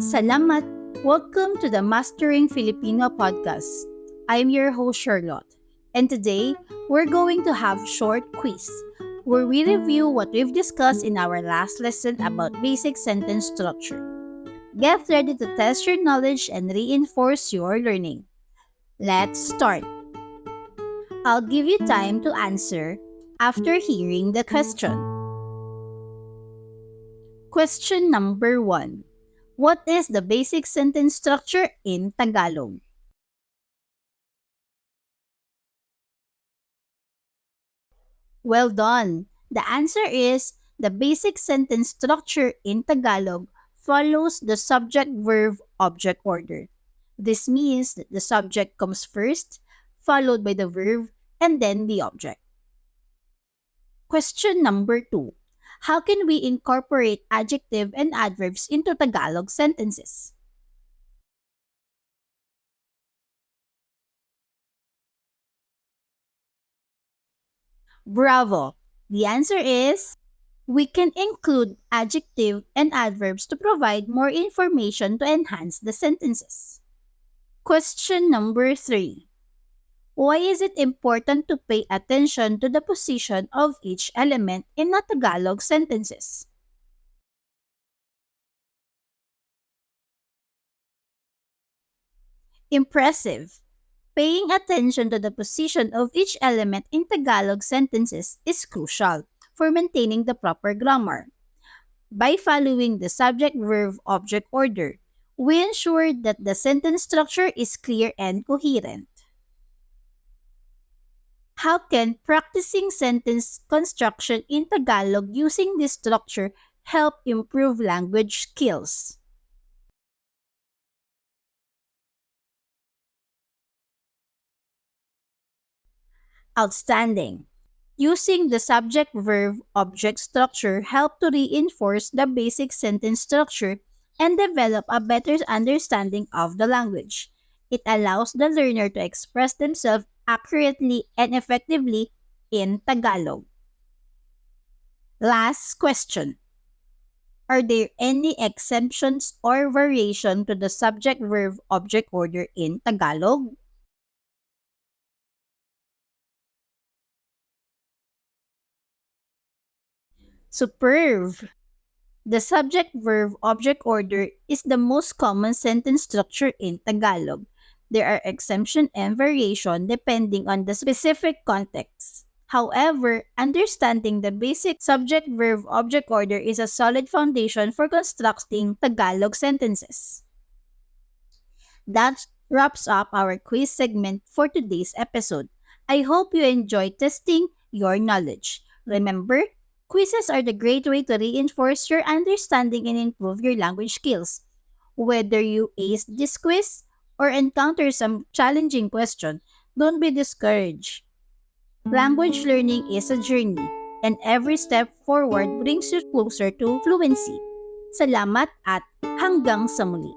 Salamat! Welcome to the Mastering Filipino podcast. I'm your host Charlotte, and today we're going to have short quiz where we review what we've discussed in our last lesson about basic sentence structure. Get ready to test your knowledge and reinforce your learning. Let's start. I'll give you time to answer after hearing the question. Question number 1. What is the basic sentence structure in Tagalog? Well done! The answer is the basic sentence structure in Tagalog follows the subject-verb-object order. This means that the subject comes first, followed by the verb, and then the object. Question number 2. How can we incorporate adjective and adverbs into Tagalog sentences? Bravo! The answer is we can include adjective and adverbs to provide more information to enhance the sentences. Question number 3. Why is it important to pay attention to the position of each element in the Tagalog sentences? Impressive! Paying attention to the position of each element in Tagalog sentences is crucial for maintaining the proper grammar. By following the subject-verb-object order, we ensure that the sentence structure is clear and coherent. How can practicing sentence construction in Tagalog using this structure help improve language skills? Outstanding! Using the subject-verb-object structure help to reinforce the basic sentence structure and develop a better understanding of the language. It allows the learner to express themselves accurately and effectively in Tagalog. Last question. Are there any exemptions or variation to the subject-verb-object order in Tagalog? Superb! The subject-verb-object order is the most common sentence structure in Tagalog. There are exemption and variation depending on the specific context. However, understanding the basic subject-verb-object order is a solid foundation for constructing Tagalog sentences. That wraps up our quiz segment for today's episode. I hope you enjoyed testing your knowledge. Remember, quizzes are the great way to reinforce your understanding and improve your language skills. Whether you ace this quiz or encounter some challenging question, don't be discouraged. Language learning is a journey, and every step forward brings you closer to fluency. Salamat at hanggang sa muli.